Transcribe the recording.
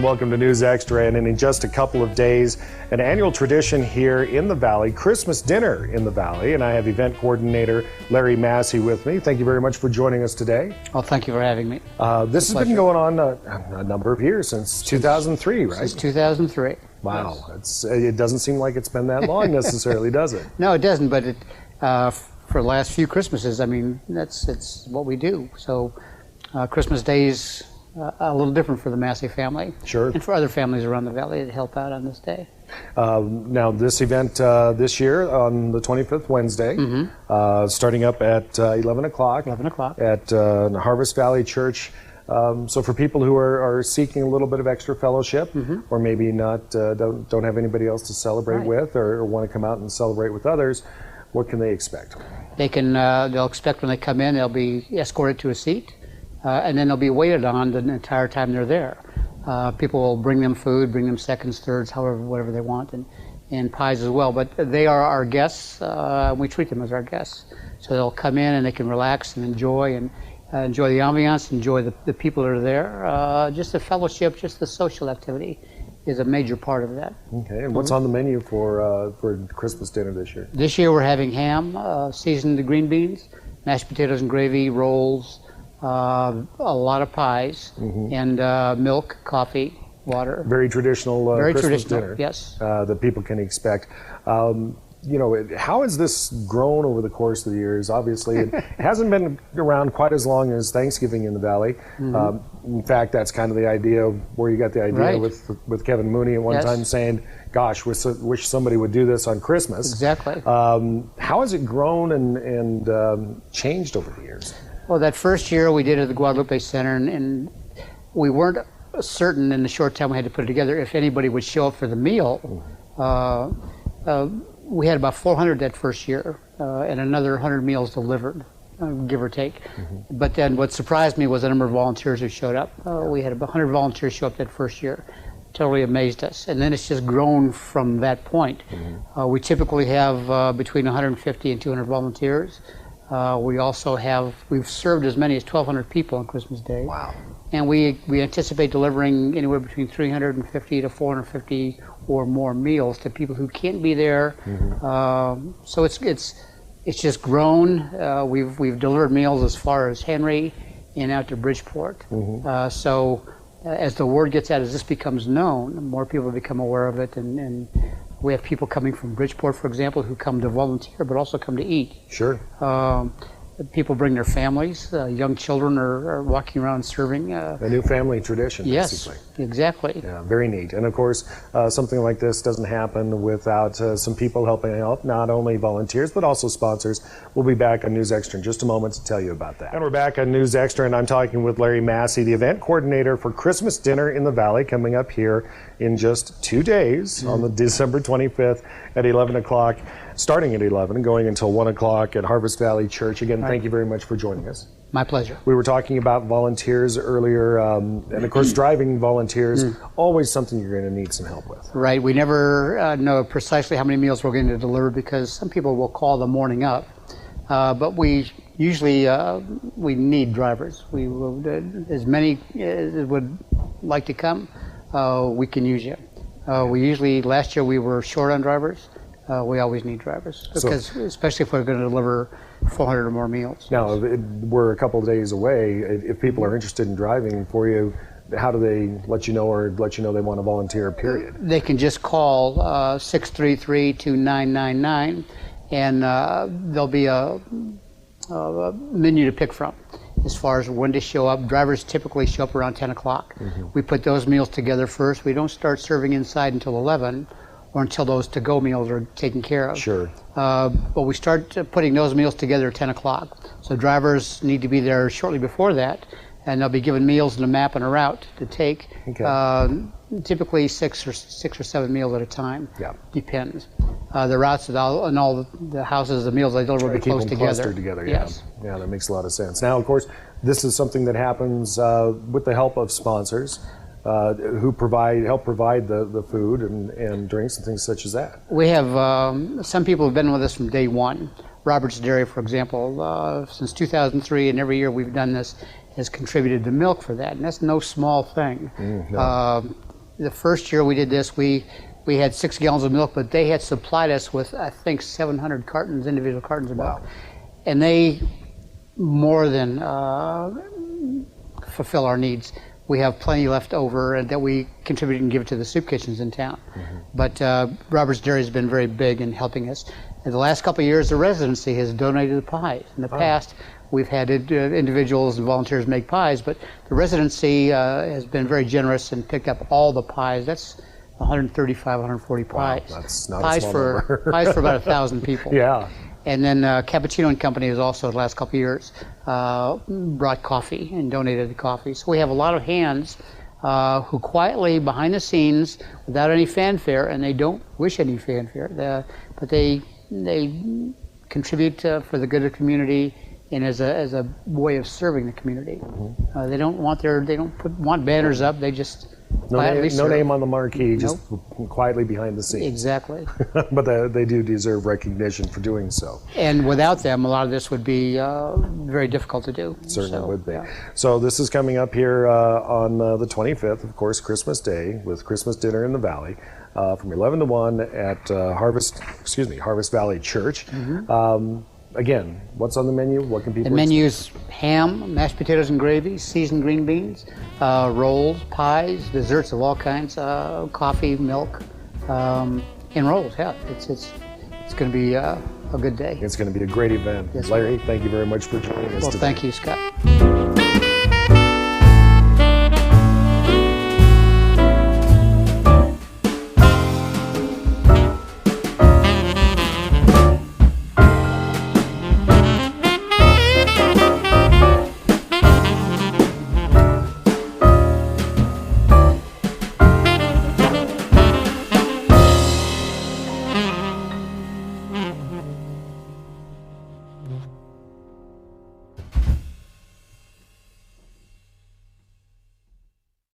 welcome to News Extra. And in just a couple of days, an annual tradition here in the Valley, Christmas dinner in the Valley. And I have event coordinator Larry Massie with me. Thank you very much for joining us today. Well, thank you for having me. This has been going on a number of years, since 2003, right? Since 2003. Wow. Yes. It doesn't seem like it's been that long necessarily, does it? No, it doesn't, but for the last few Christmases, I mean, it's what we do. So Christmas Day is a little different for the Massie family. Sure. And for other families around the Valley that help out on this day. Now, this event this year on the 25th Wednesday, starting up at 11 o'clock. 11 o'clock. At Harvest Valley Church. So for people who are seeking a little bit of extra fellowship, or maybe not don't have anybody else to celebrate with, or want to come out and celebrate with others, what can they expect? They can. They'll expect when they come in, they'll be escorted to a seat, and then they'll be waited on the entire time they're there. People will bring them food, bring them seconds, thirds, whatever they want, and pies as well. But they are our guests. We treat them as our guests. So they'll come in and they can relax and enjoy the ambiance, enjoy the people that are there. Just the fellowship, just the social activity is a major part of that. Okay, and what's on the menu for Christmas dinner this year? This year we're having ham, seasoned green beans, mashed potatoes and gravy, rolls, a lot of pies, and milk, coffee, water. Very traditional Christmas dinner. Yes. That people can expect. You know, how has this grown over the course of the years? Obviously, it hasn't been around quite as long as Thanksgiving in the Valley. In fact, that's kind of the idea of where you got the idea with Kevin Mooney at one time saying, gosh, wish somebody would do this on Christmas. Exactly. How has it grown and changed over the years? Well, that first year we did it at the Guadalupe Center, and we weren't certain in the short time we had to put it together if anybody would show up for the meal. We had about 400 that first year, and another 100 meals delivered, give or take. But then what surprised me was the number of volunteers who showed up. We had about 100 volunteers show up that first year. Totally amazed us. And then it's just grown from that point. We typically have between 150 and 200 volunteers. We've served as many as 1,200 people on Christmas Day. Wow. And we anticipate delivering anywhere between 350 to 450 or more meals to people who can't be there. So it's just grown. We've delivered meals as far as Henry and out to Bridgeport. So as the word gets out, as this becomes known, more people become aware of it, and we have people coming from Bridgeport, for example, who come to volunteer but also come to eat. Sure. People bring their families. Young children are walking around serving. A new family tradition, yes, basically. Exactly. Yeah, very neat. And of course, something like this doesn't happen without some people helping out, not only volunteers, but also sponsors. We'll be back on News Extra in just a moment to tell you about that. And we're back on News Extra, and I'm talking with Larry Massie, the event coordinator for Christmas Dinner in the Valley, coming up here in just 2 days on the December 25th at 11 o'clock. Starting at 11 and going until 1 o'clock at Harvest Valley Church. Again, thank you very much for joining us. My pleasure. We were talking about volunteers earlier, and of course driving volunteers, always something you're going to need some help with. Right. We never know precisely how many meals we're going to deliver because some people will call the morning up, but we usually we need drivers. We will, as many as would like to come, we can use you. Last year we were short on drivers. We always need drivers, because especially if we're going to deliver 400 or more meals. Now, we're a couple of days away. If people are interested in driving for you, how do they let you know, or let you know they want to volunteer, period? They can just call 633-2999, and there'll be a menu to pick from as far as when to show up. Drivers typically show up around 10 o'clock. We put those meals together first. We don't start serving inside until 11. Or until those to-go meals are taken care of. Sure. But we start putting those meals together at 10 o'clock. So drivers need to be there shortly before that, and they'll be given meals and a map and a route to take. Okay. Typically six or seven meals at a time. Yeah. Depends. The routes and all the houses, the meals they deliver will be close together. Clustered together. Yes. Yeah, that makes a lot of sense. Now, of course, this is something that happens with the help of sponsors. Who help provide the food and drinks and things such as that. We have some people who've been with us from day one. Robert's Dairy, for example, since 2003, and every year we've done this, has contributed to milk for that, and that's no small thing. the first year we did this, we had 6 gallons of milk, but they had supplied us with, I think, 700 cartons, individual cartons of milk. And they more than fulfill our needs. We have plenty left over and that we contribute and give to the soup kitchens in town. But Robert's Dairy has been very big in helping us. In the last couple of years, the residency has donated the pies. In the past, we've had individuals and volunteers make pies, but the residency has been very generous and picked up all the pies. That's 135, 140 pies. Wow, that's not pies a small number. Pies for about 1,000 people. Yeah. And then Cappuccino and Company has also, the last couple of years, brought coffee and donated the coffee. So we have a lot of hands who quietly, behind the scenes, without any fanfare, and they don't wish any fanfare, but they contribute for the good of the community and as a way of serving the community. They don't want banners up. They just no name on the marquee, just quietly behind the scenes. Exactly. But they do deserve recognition for doing so. And without them, a lot of this would be very difficult to do. Certainly would be. So this is coming up here on the 25th, of course, Christmas Day, with Christmas dinner in the Valley. From 11 to 1 at Harvest Valley Church. Again, what's on the menu? What can people The menu's ham, mashed potatoes and gravy, seasoned green beans, rolls, pies, desserts of all kinds, coffee, milk, and rolls. Yeah, it's going to be a good day. It's going to be a great event. Yes, Larry, thank you very much for joining us today. Well, thank you, Scott.